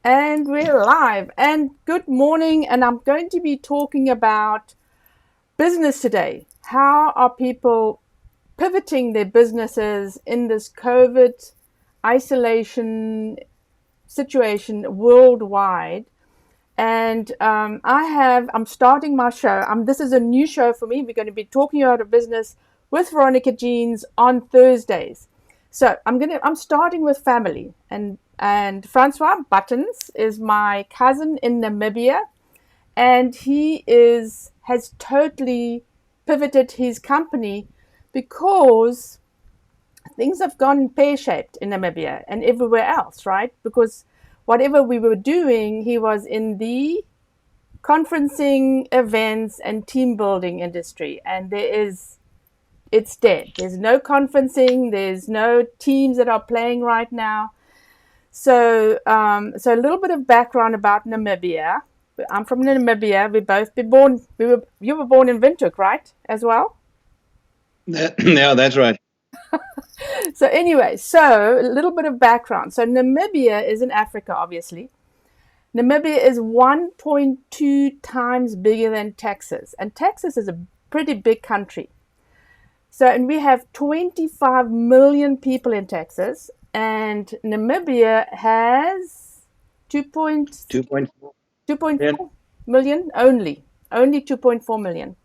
And we're live. And good morning. And I'm going to be talking about business today. How are people pivoting their businesses in this COVID isolation situation worldwide? And I'm starting my show. This is a new show for me. We're going to be talking about business with Veronica Jeans on Thursdays. So I'm starting with family, and Francois Buttons is my cousin in Namibia, and he has totally pivoted his company because things have gone pear-shaped in Namibia and everywhere else, right? Because whatever we were doing, he was in the conferencing, events, and team building industry, and it's dead. There's no conferencing. There's no teams that are playing right now. So a little bit of background about Namibia. I'm from Namibia. You were born in Windhoek, right? As well. Yeah, that's right. So anyway, so a little bit of background. So Namibia is in Africa, obviously. Namibia is 1.2 times bigger than Texas, and Texas is a pretty big country. So, and we have 25 million people in Texas, and Namibia has 2.4 million. 2.4 million only 2.4 million.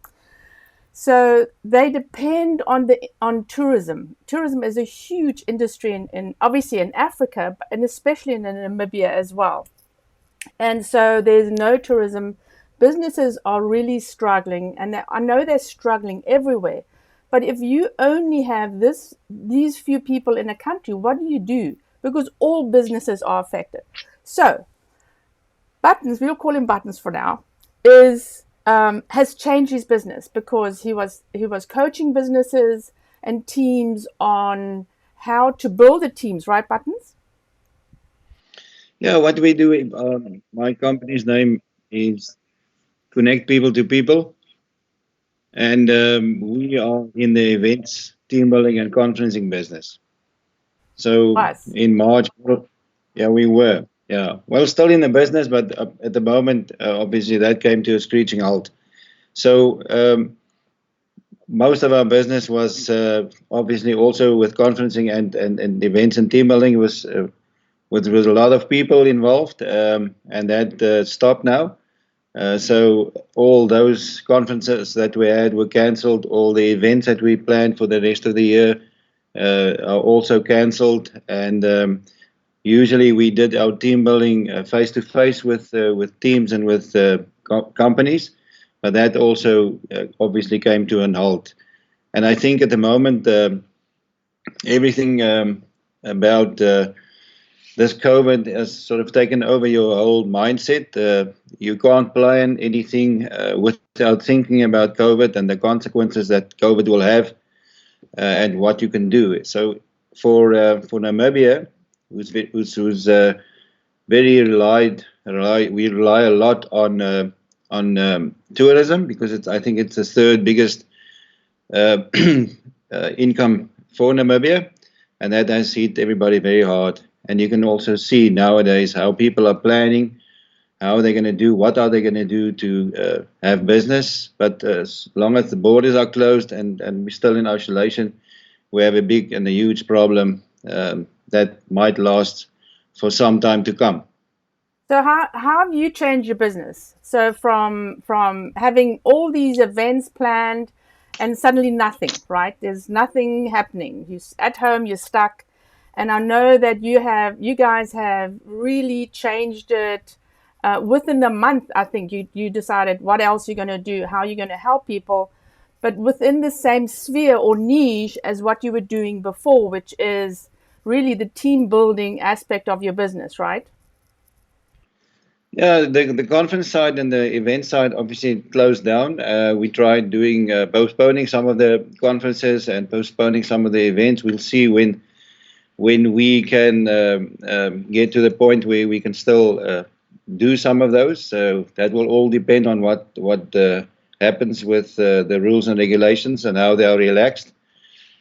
So they depend on tourism. Tourism is a huge industry in obviously in Africa, and especially in Namibia as well. And so there's no tourism. Businesses are really struggling, and I know they're struggling everywhere. But if you only have these few people in a country, what do you do? Because all businesses are affected. So Buttons, we'll call him Buttons for now, is has changed his business because he was coaching businesses and teams on how to build the teams, right, Buttons? Yeah, what we do, my company's name is Connect People to People, and we are in the events, team building, and conferencing business. So Was. in March, yeah, we were. Yeah, well, still in the business, but at the moment, obviously, that came to a screeching halt. So most of our business was obviously also with conferencing and events and team building was with a lot of people involved, and that stopped now. So all those conferences that we had were cancelled. All the events that we planned for the rest of the year are also cancelled. And usually we did our team building face to face with teams and with companies, but that also obviously came to an halt. And I think at the moment everything about this COVID has sort of taken over your whole mindset. You can't plan anything without thinking about COVID and the consequences that COVID will have and what you can do. So for Namibia, who's very we rely a lot on tourism because I think it's the third biggest uh, income for Namibia, and that has hit everybody very hard. And you can also see nowadays how people are planning, how they're going to do, what are they going to do to have business. But as long as the borders are closed and we're still in isolation, we have a big and a huge problem that might last for some time to come. So how have you changed your business? So from having all these events planned and suddenly nothing, right? There's nothing happening. You at home, you're stuck. And I know that you guys have really changed it within a month. I think you decided what else you're going to do, how you're going to help people, but within the same sphere or niche as what you were doing before, which is really the team building aspect of your business, right? Yeah, the conference side and the event side obviously closed down. We tried doing postponing some of the conferences and postponing some of the events. We'll see when we can get to the point where we can still do some of those. So that will all depend on what happens with the rules and regulations and how they are relaxed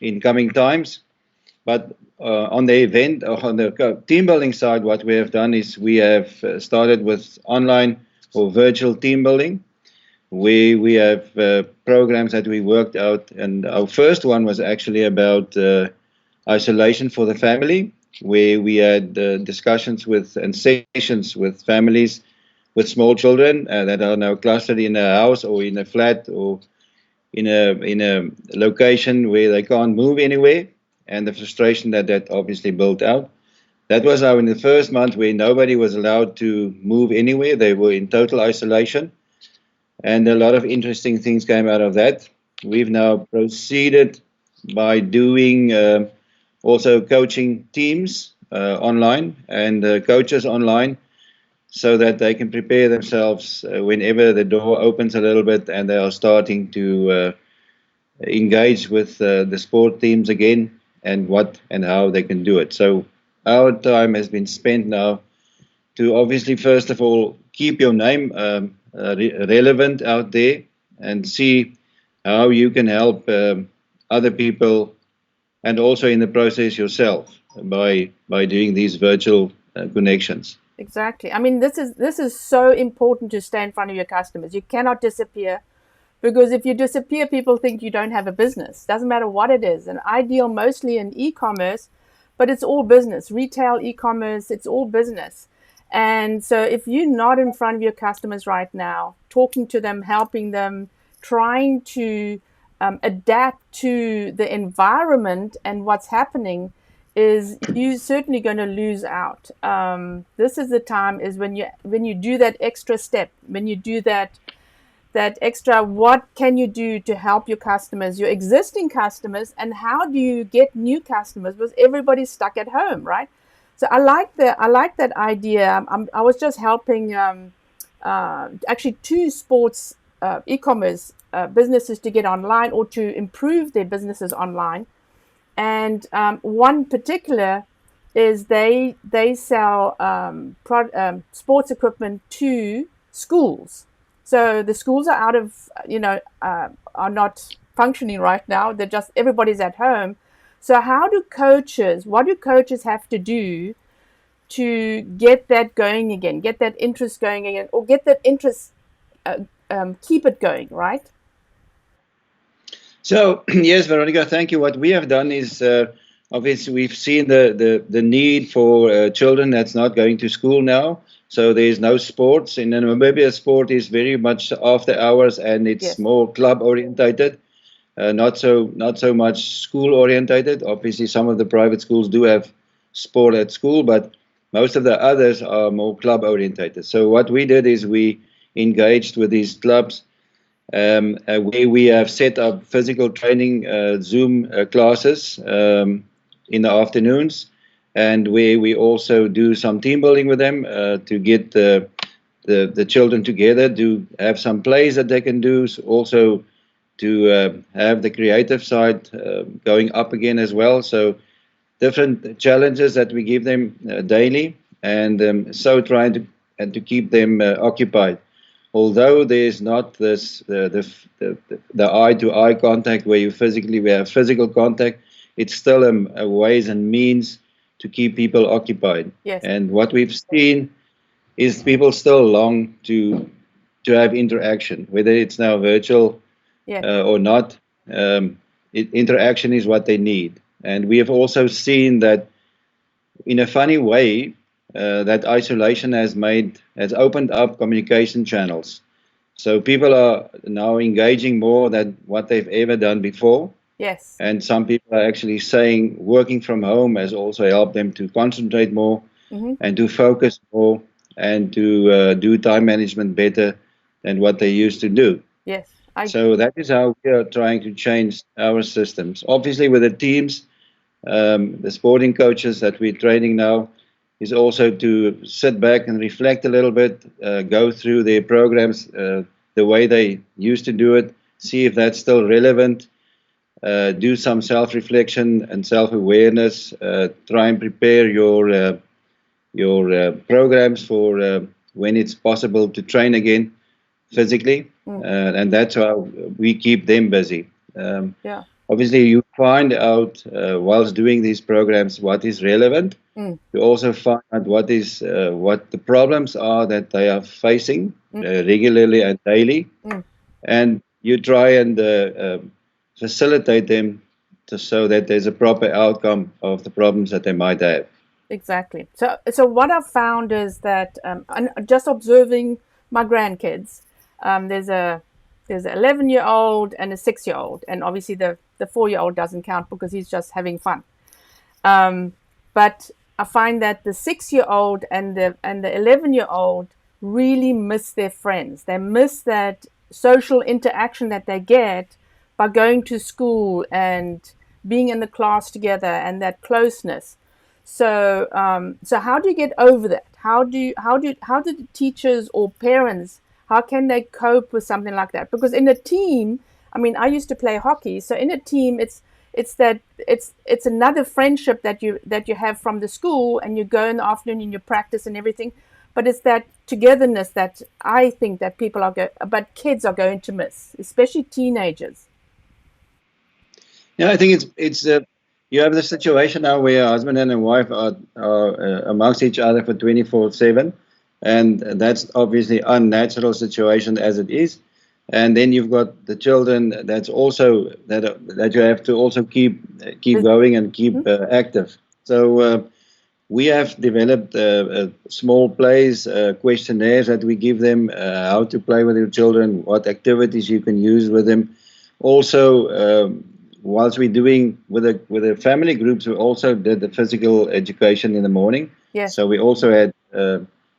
in coming times. But on the event, on the team building side, what we have done is we have started with online or virtual team building. We have programs that we worked out, and our first one was actually about isolation for the family, where we had discussions with and sessions with families with small children that are now clustered in a house or in a flat or in a location where they can't move anywhere, and the frustration that that obviously built out. That was how in the first month where nobody was allowed to move anywhere. They were in total isolation, and a lot of interesting things came out of that. We've now proceeded by doing also coaching teams online and coaches online so that they can prepare themselves whenever the door opens a little bit and they are starting to engage with the sport teams again, and what and how they can do it. So our time has been spent now to obviously first of all keep your name relevant out there and see how you can help other people, and also in the process yourself by doing these virtual connections. Exactly. I mean, this is so important to stay in front of your customers. You cannot disappear, because if you disappear, people think you don't have a business. Doesn't matter what it is. And I deal mostly in e-commerce, but it's all business, retail, e-commerce, it's all business. And so if you're not in front of your customers right now, talking to them, helping them, trying to adapt to the environment and what's happening, is you certainly going to lose out. This is the time is when you do that extra step, when you do that extra, what can you do to help your customers, your existing customers, and how do you get new customers? Because everybody's stuck at home, right? So I like that idea. I was just helping actually two sports e-commerce businesses to get online or to improve their businesses online. And one particular is they sell sports equipment to schools. So the schools are out of, are not functioning right now. They're just, everybody's at home. So what do coaches have to do to get that going again, get that interest going again, or get that interest, keep it going, right? So yes, Veronica, thank you. What we have done is obviously we've seen the need for children that's not going to school now. So there's no sports in Namibia. Sport is very much after hours, and it's Yes. more club orientated, not so much school orientated. Obviously, some of the private schools do have sport at school, but most of the others are more club orientated. So what we did is we engaged with these clubs where we have set up physical training Zoom classes in the afternoons, and where we also do some team building with them to get the children together, to have some plays that they can do, also to have the creative side going up again as well. So different challenges that we give them daily, and so trying to keep them occupied. Although there's not this the eye-to-eye contact where we have physical contact, it's still a ways and means to keep people occupied. Yes. And what we've seen is people still long to have interaction, whether it's now virtual Yes. or not. Interaction is what they need. And we have also seen that in a funny way, that isolation has opened up communication channels. So people are now engaging more than what they've ever done before. Yes. And some people are actually saying working from home has also helped them to concentrate more and to focus more and to do time management better than what they used to do. Yes. So that is how we are trying to change our systems. Obviously, with the teams, the sporting coaches that we're training now, is also to sit back and reflect a little bit, go through their programs the way they used to do it, see if that's still relevant, do some self-reflection and self-awareness, try and prepare your programs for when it's possible to train again physically, and that's how we keep them busy. Yeah. obviously you find out whilst doing these programs what is relevant. Mm, You also find out what the problems are that they are facing mm, regularly and daily, mm. and you try and facilitate them so that there's a proper outcome of the problems that they might have. Exactly. So what I've found is that and just observing my grandkids, there's a 11-year-old and a 6-year-old, and obviously the 4-year-old doesn't count because he's just having fun. Um, but I find that the 6-year-old and the 11-year-old really miss their friends. They miss that social interaction that they get by going to school and being in the class together and that closeness. So how do you get over that? How do the teachers or parents, how can they cope with something like that? Because in a team, I mean, I used to play hockey, so in a team, it's another friendship that you have from the school, and you go in the afternoon and you practice and everything. But it's that togetherness that I think that but kids are going to miss, especially teenagers. Yeah, I think it's you have the situation now where a husband and a wife are amongst each other for 24/7, and that's obviously unnatural situation as it is. And then you've got the children. That's also that you have to also keep going and keep active. So we have developed small plays, questionnaires that we give them, how to play with your children, what activities you can use with them. Also, whilst we're doing with the family groups, we also did the physical education in the morning. Yes. So we also had,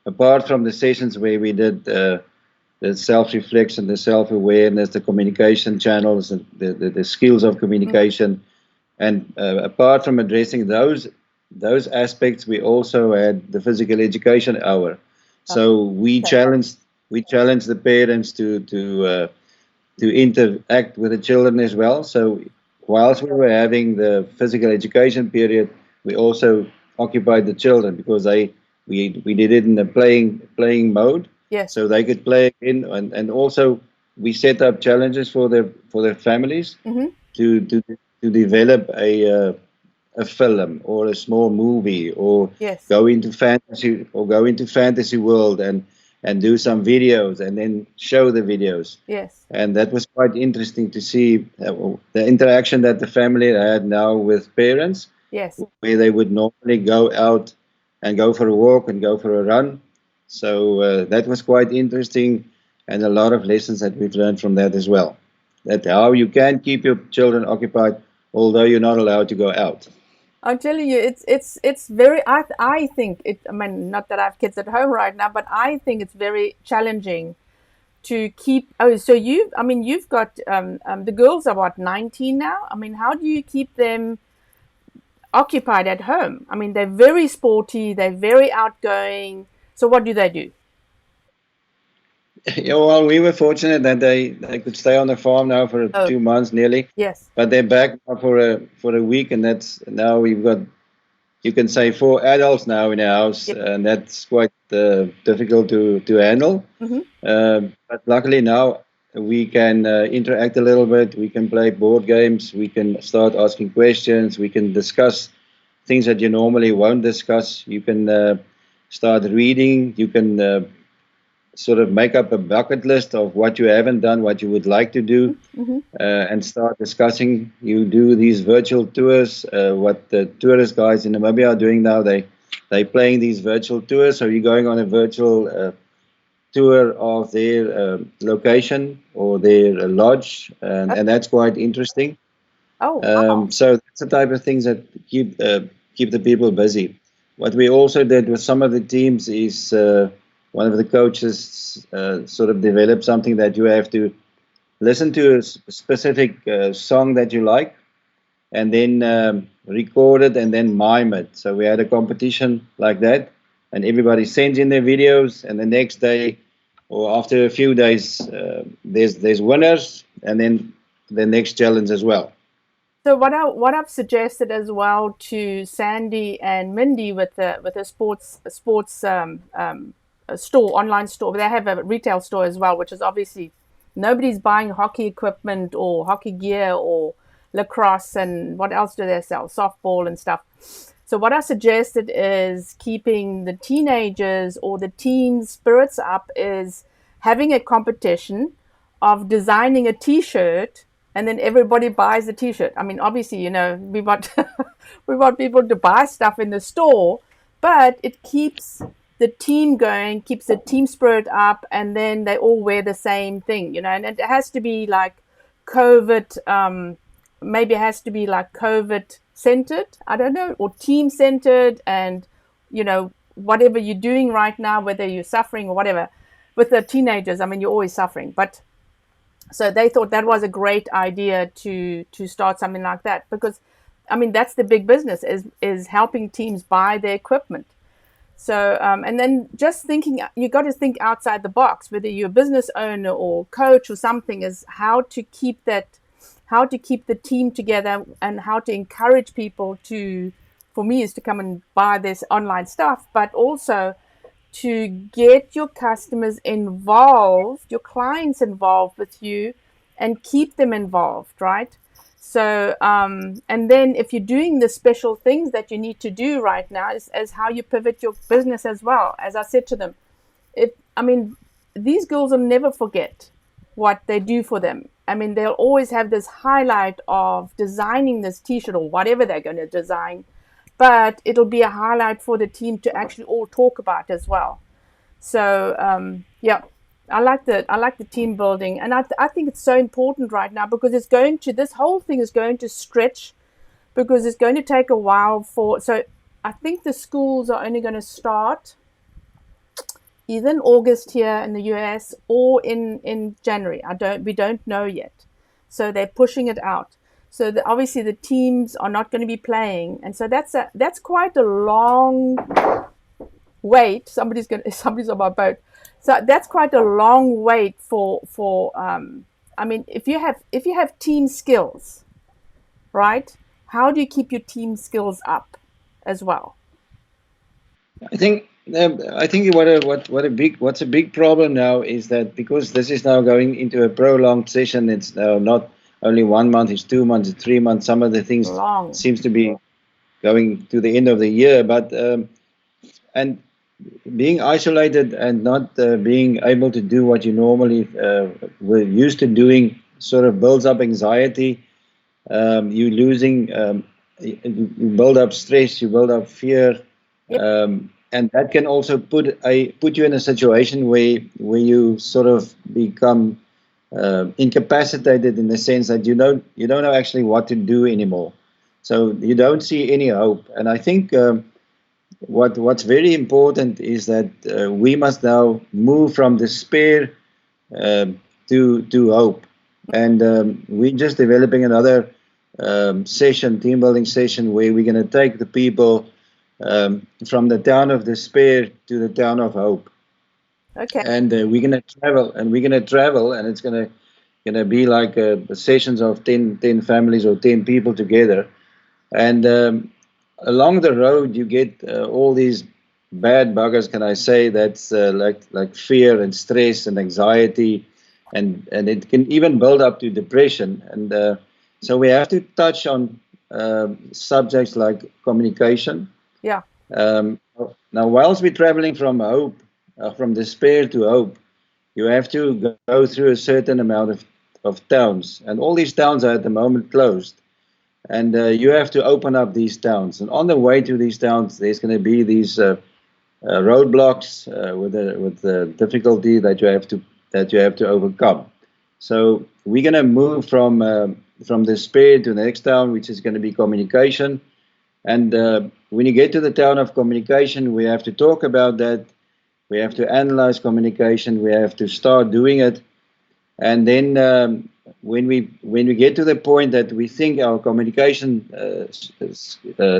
apart from the sessions where we did the self-reflection, the self-awareness, the communication channels, the skills of communication, and apart from addressing those aspects, we also had the physical education hour. So we challenged the parents to interact with the children as well. So whilst we were having the physical education period, we also occupied the children because we did it in the playing mode, Yes. so they could play in, and also we set up challenges for their families Mm-hmm. to develop a film or a small movie or Yes. go into fantasy world and do some videos and then show the videos. Yes. And that was quite interesting to see the interaction that the family had now with parents, Yes. where they would normally go out and go for a walk and go for a run. So that was quite interesting, and a lot of lessons that we've learned from that as well. That how you can keep your children occupied, although you're not allowed to go out. I'm telling you, it's very. I think it. I mean, not that I have kids at home right now, but I think it's very challenging to keep. Oh, so I mean, you've got the girls are what, 19 now. I mean, how do you keep them occupied at home? I mean, they're very sporty, they're very outgoing. So what do they do? Yeah, well, we were fortunate that they could stay on the farm now for Oh, 2 months nearly, yes. but they're back now for a week, and that's now we've got, you can say, 4 adults now in the house, Yes. and that's quite difficult to handle. Mm-hmm. But luckily now we can interact a little bit. We can play board games. We can start asking questions. We can discuss things that you normally won't discuss. You can start reading. You can sort of make up a bucket list of what you haven't done, what you would like to do, Mm-hmm. and start discussing. You do these virtual tours. What the tourist guys in Namibia are doing now, they playing these virtual tours. So you're going on a virtual tour of their location or their lodge, and that's quite interesting. Oh, wow. So that's the type of things that keep the people busy. What we also did with some of the teams is one of the coaches sort of developed something that you have to listen to a specific song that you like, and then record it and then mime it. So we had a competition like that, and everybody sends in their videos, and the next day or after a few days, there's winners, and then the next challenge as well. So what I've suggested as well to Sandy and Mindy with the sports a store, online store. They have a retail store as well, which is obviously nobody's buying hockey equipment or hockey gear or lacrosse, and what else do they sell? Softball and stuff. So what I suggested is keeping the teenagers or the teen spirits up is having a competition of designing a T-shirt, and then everybody buys the T-shirt. I mean, obviously, we want we want people to buy stuff in the store, but it keeps the team going, keeps the team spirit up, and then they all wear the same thing, and it has to be like COVID, maybe it has to be like COVID centered, I don't know, or team centered, and whatever you're doing right now, whether you're suffering or whatever. With the teenagers, I mean, you're always suffering, but so they thought that was a great idea to start something like that, because I mean that's the big business is helping teams buy their equipment. So and then just thinking, you got to think outside the box, whether you're a business owner or coach or something, is how to keep the team together, and how to encourage people to, for me, is to come and buy this online stuff, but also to get your customers involved, your clients involved with you, and keep them involved, right? So, and then if you're doing the special things that you need to do right now, is how you pivot your business as well. As I said to them, these girls will never forget what they do for them. I mean, they'll always have this highlight of designing this T-shirt or whatever they're going to design, but it'll be a highlight for the team to actually all talk about as well. So yeah, I like the team building, and I think it's so important right now, because this whole thing is going to stretch, because it's going to take a while so I think the schools are only going to start either in August here in the US or in January. We don't know yet. So they're pushing it out. So obviously the teams are not going to be playing, and so that's quite a long wait. Somebody's on my boat. So that's quite a long wait for I mean, if you have team skills, right? How do you keep your team skills up as well? I think what's a big problem now is that, because this is now going into a prolonged session, it's now not only 1 month, it's 2 months, it's 3 months. Some of the things Long. seems to be going to the end of the year, but and being isolated and not being able to do what you normally were used to doing sort of builds up anxiety. You losing, you build up stress, you build up fear. Yep. And that can also put you in a situation where you sort of become incapacitated, in the sense that you don't know actually what to do anymore. So you don't see any hope. And I think what's very important is that we must now move from despair to hope. And we're just developing another team building session, where we're going to take the people from the town of despair to the town of hope. Okay. And we're going to travel, and it's going to be like sessions of 10 families or 10 people together. And along the road, you get all these bad buggers, can I say, that's like fear and stress and anxiety, and it can even build up to depression. And so we have to touch on subjects like communication. Yeah. Now, whilst we're traveling from hope, from despair to hope, you have to go through a certain amount of towns, and all these towns are at the moment closed. And you have to open up these towns. And on the way to these towns, there's going to be these roadblocks with the difficulty that you have to overcome. So we're going to move from despair to the next town, which is going to be communication. And when you get to the town of communication, we have to talk about that. We have to analyze communication. We have to start doing it. And then when we get to the point that we think our communication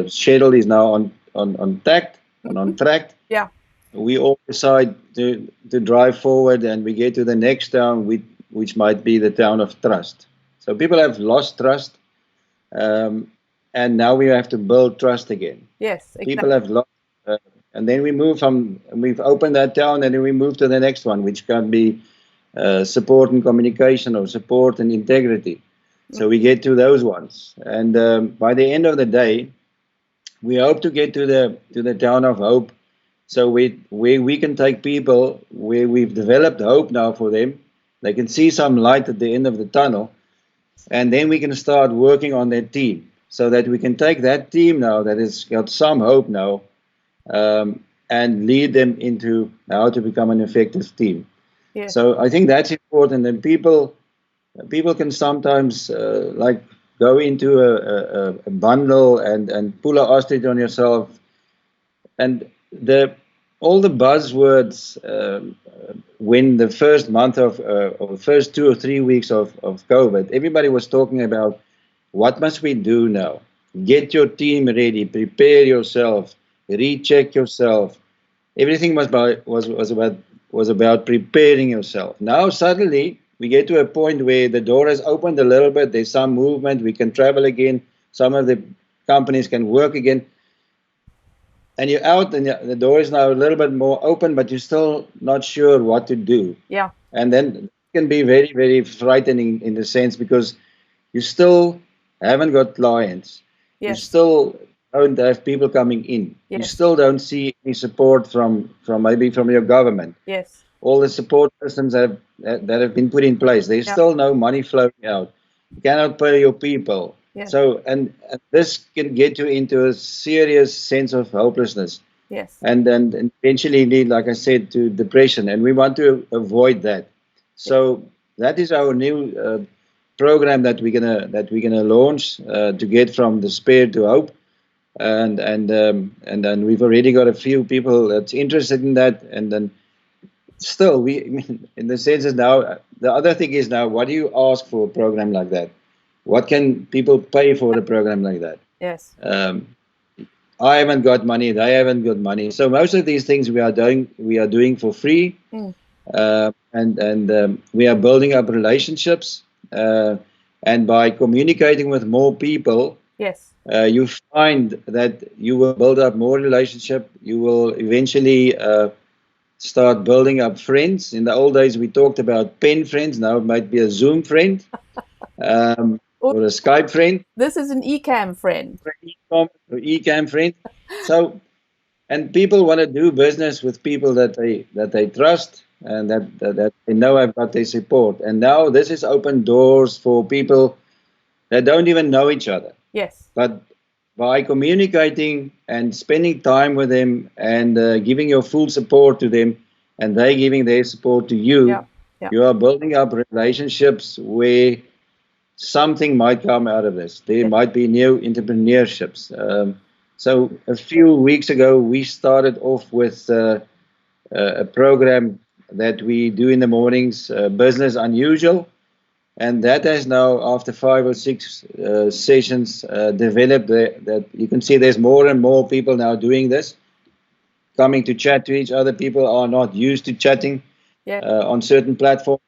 schedule is now on track, Yeah. we all decide to drive forward, and we get to the next town, which might be the town of trust. So people have lost trust, and now we have to build trust again. Yes. Exactly. People have lost, and then we've opened that town, and then we move to the next one, which can be support and communication, or support and integrity. So we get to those ones, and by the end of the day, we hope to get to the town of hope. So we can take people where we've developed hope now for them. They can see some light at the end of the tunnel, and then we can start working on their team, so that we can take that team now that has got some hope now, and lead them into how to become an effective team. Yes. So I think that's important, and people can sometimes like go into a bundle and pull a ostrich on yourself, and the all the buzzwords when the first month of or the first 2 or 3 weeks of COVID, everybody was talking about what must we do now? Get your team ready, prepare yourself, recheck yourself. Everything was about preparing yourself. Now suddenly we get to a point where the door has opened a little bit. There's some movement. We can travel again. Some of the companies can work again. And you're out, and the door is now a little bit more open, but you're still not sure what to do. Yeah. And then it can be very, very frightening in the sense, because you still haven't got clients. Yes. You still don't have people coming in. Yes. You still don't see any support from maybe from your government. Yes. All the support systems that have been put in place. There's still no money flowing out. You cannot pay your people. Yes. So and this can get you into a serious sense of hopelessness. Yes. And then eventually lead, like I said, to depression. And we want to avoid that. So that is our new program that we're gonna launch to get from despair to hope. And then we've already got a few people that's interested in that. And then still, in the sense is now, the other thing is now, what do you ask for a program like that? What can people pay for a program like that? Yes. I haven't got money. They haven't got money. So most of these things we are doing for free, and we are building up relationships. And by communicating with more people, yes, you find that you will build up more relationship. You will eventually start building up friends. In the old days, we talked about pen friends. Now it might be a Zoom friend. Or a Skype friend. This is an Ecam friend. Ecam friend. So, and people want to do business with people that they trust and that they know have got their support. And now this has opened doors for people that don't even know each other. Yes. But by communicating and spending time with them and giving your full support to them, and they giving their support to you, you are building up relationships where something might come out of this. There might be new entrepreneurships. So a few weeks ago, we started off with a program that we do in the mornings, Business Unusual. And that has now, after 5 or 6 sessions, developed that you can see there's more and more people now doing this, coming to chat to each other. People are not used to chatting on certain platforms.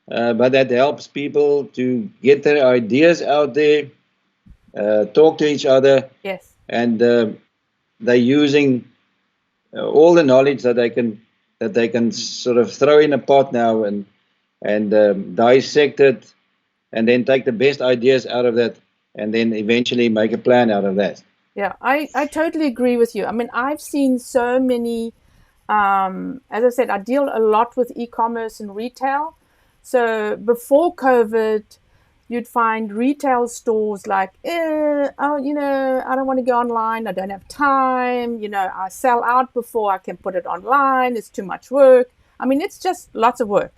But that helps people to get their ideas out there, talk to each other, and they're using all the knowledge that they can sort of throw in a pot now and dissect it, and then take the best ideas out of that, and then eventually make a plan out of that. Yeah, I totally agree with you. I mean, I've seen so many. As I said, I deal a lot with e-commerce and retail. So before COVID, you'd find retail stores like, I don't want to go online. I don't have time. I sell out before I can put it online. It's too much work. I mean, it's just lots of work.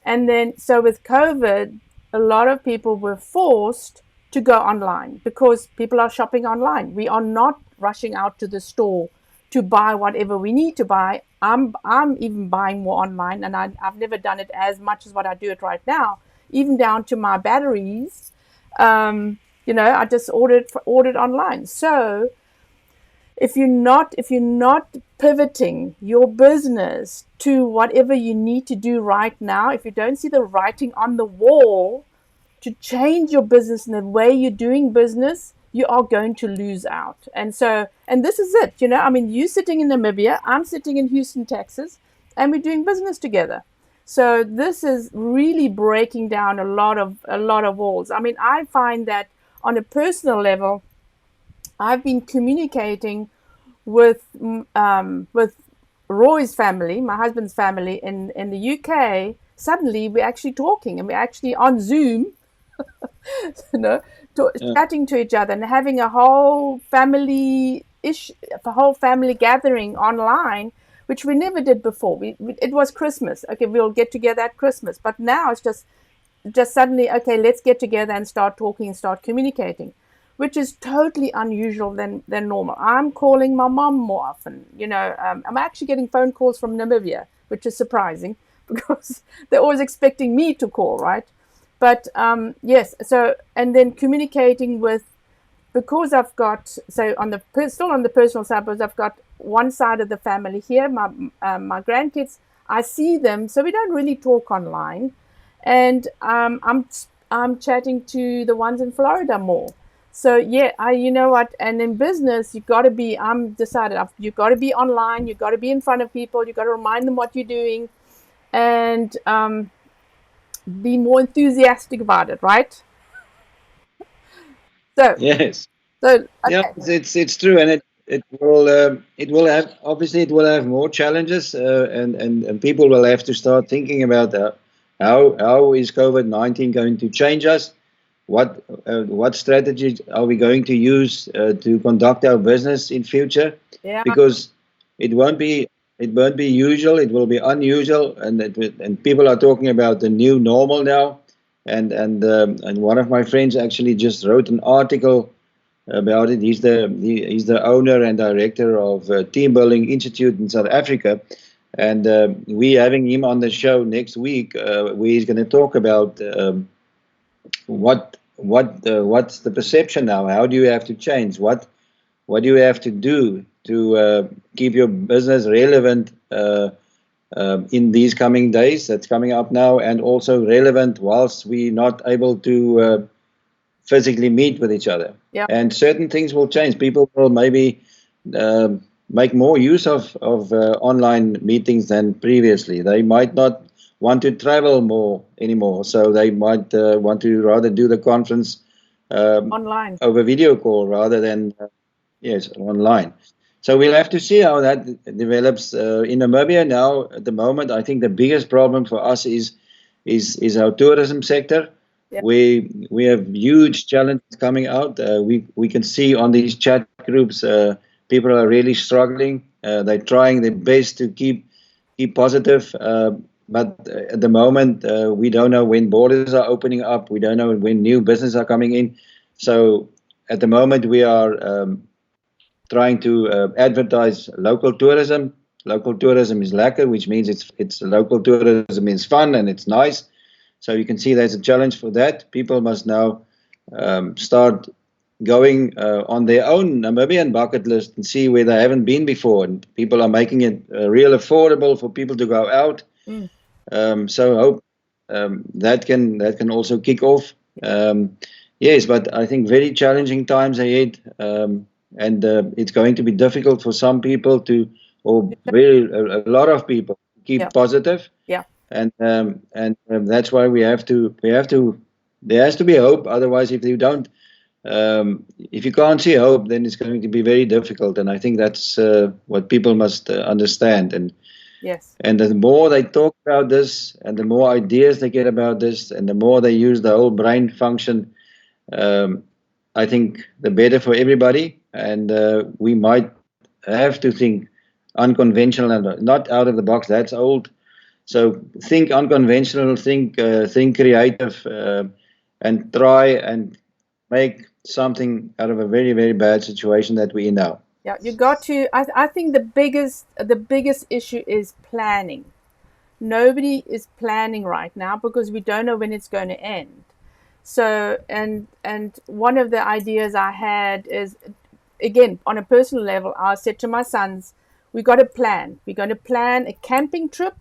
And then, so with COVID, a lot of people were forced to go online because people are shopping online. We are not rushing out to the store to buy whatever we need to buy. I'm even buying more online, and I've never done it as much as what I do it right now, even down to my batteries. I just ordered online. So if you're not pivoting your business to whatever you need to do right now, if you don't see the writing on the wall to change your business and the way you're doing business, you are going to lose out. And this is it, I mean, you sitting in Namibia, I'm sitting in Houston, Texas, and we're doing business together. So this is really breaking down a lot of walls. I mean, I find that on a personal level, I've been communicating with Roy's family, my husband's family in the UK. Suddenly, we're actually talking and we're actually on Zoom, you know, Yeah. chatting to each other and having a whole family gathering online, which we never did before. It was Christmas. Okay, we'll get together at Christmas, but now it's just suddenly, okay, let's get together and start talking and start communicating, which is totally unusual than normal. I'm calling my mom more often. I'm actually getting phone calls from Namibia, which is surprising because they're always expecting me to call, right? But yes, so and then communicating with, because I've got, so on the still on the personal side, because I've got one side of the family here, my grandkids. I see them, so we don't really talk online, and I'm chatting to the ones in Florida more. So yeah, you know what? And in business, you got to be. I'm decided. You got to be online. You got to be in front of people. You got to remind them what you're doing, and be more enthusiastic about it, right? So, Yes. so Yeah, okay, it's true, and it will have, obviously, it will have more challenges, and people will have to start thinking about how is COVID-19 going to change us? What strategies are we going to use to conduct our business in future? yeah, Because it won't be it won't be usual. It will be unusual, and people are talking about the new normal now. And one of my friends actually just wrote an article about it. He's the owner and director of Teambuilding Institute in South Africa, and we having him on the show next week. We're going to talk about what's the perception now. How do you have to change? What do you have to do to keep your business relevant in these coming days that's coming up now, and also relevant whilst we're not able to physically meet with each other. yeah, And certain things will change. People will maybe make more use of online meetings than previously. They might not want to travel more anymore, so they might want to rather do the conference um, online. over video call rather than yes, online. So we'll have to see how that develops in Namibia now. At the moment, I think the biggest problem for us is our tourism sector. Yeah, We have huge challenges coming out. We can see on these chat groups, people are really struggling. They're trying their best to keep positive, but at the moment, we don't know when borders are opening up. We don't know when new business are coming in. So at the moment, we are trying to advertise local tourism. Local tourism is lacquer, which means it's local tourism is fun and it's nice. So you can see there's a challenge for that. People must now start going on their own Namibian bucket list and see where they haven't been before. And people are making it real affordable for people to go out. mm, So hope that can also kick off. Yes, but I think very challenging times ahead, and it's going to be difficult for some people or a lot of people, to yeah, keep positive, yeah, and that's why we have to. There has to be hope. Otherwise, if you can't see hope, then it's going to be very difficult. And I think that's what people must understand. yes, And the more they talk about this, and the more ideas they get about this, and the more they use the whole brain function, um, I think the better for everybody. And we might have to think unconventional and not out of the box. That's old. So think unconventional, think creative, and try and make something out of a very, very bad situation that we're in now. yeah. You got to. I think the biggest issue is planning. Nobody is planning right now because we don't know when it's going to end. So, and one of the ideas I had is, again, on a personal level, I said to my sons, we got to plan. We're going to plan a camping trip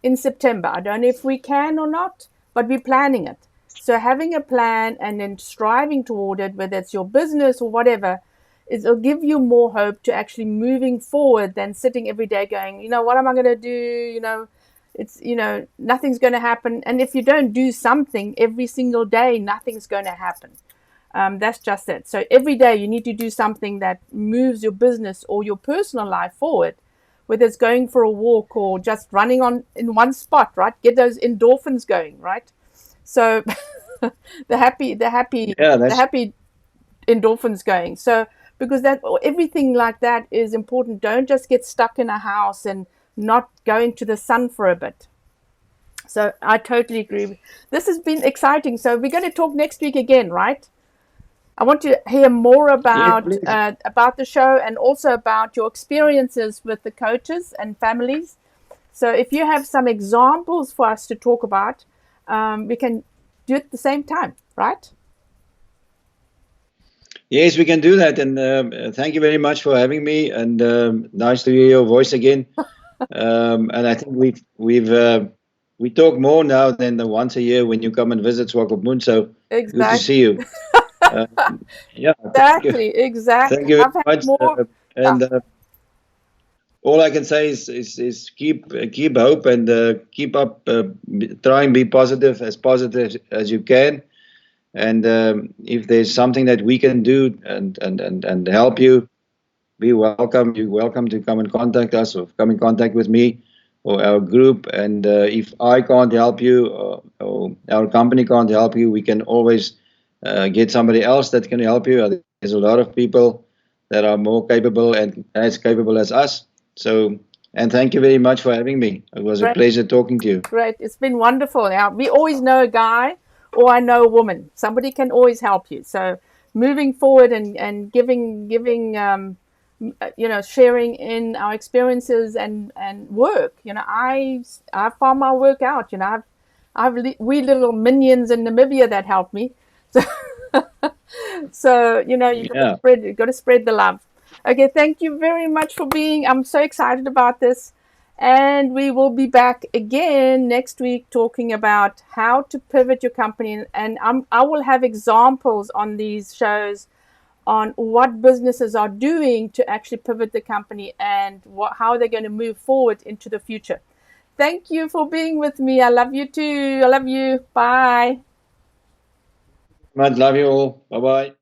in September. I don't know if we can or not, but we're planning it. So having a plan and then striving toward it, whether it's your business or whatever, it'll give you more hope to actually moving forward than sitting every day going, what am I going to do? It's, nothing's going to happen. And if you don't do something every single day, nothing's going to happen. That's just it. So every day you need to do something that moves your business or your personal life forward, whether it's going for a walk or just running on in one spot, right? Get those endorphins going, right? So the happy, the happy, Yeah, the happy endorphins going. So because that everything like that is important. Don't just get stuck in a house and not go into the sun for a bit. So I totally agree. This has been exciting. So we're going to talk next week again, right? I want to hear more yes, please. about the show and also about your experiences with the coaches and families. So if you have some examples for us to talk about, we can do it at the same time, right? Yes, we can do that. And thank you very much for having me. And nice to hear your voice again. And I think we talk more now than the once a year when you come and visit Swakopmund. So good to see Exactly. you. Uh, yeah, thank you. Exactly. Exactly. Thank you very I've had much. more. Uh, And all I can say is keep hope and keep up. Try and be positive as you can. And if there's something that we can do and help you, be welcome. You're welcome to come and contact us or come in contact with me or our group. And if I can't help you or our company can't help you, we can always get somebody else that can help you. There's a lot of people that are more capable and as capable as us. So, and thank you very much for having me. It was a great. pleasure talking to you. Great. It's been wonderful. Now, we always know a guy or I know a woman. Somebody can always help you. So moving forward and giving, sharing in our experiences and work. I found my work out. I've wee little minions in Namibia that help me. So, so Yeah. you got to spread the love. Okay, thank you very much for being. I'm so excited about this. And we will be back again next week talking about how to pivot your company. And I will have examples on these shows on what businesses are doing to actually pivot the company and how they're going to move forward into the future. Thank you for being with me. I love you too. I love you. Bye. Much love you all. Bye bye.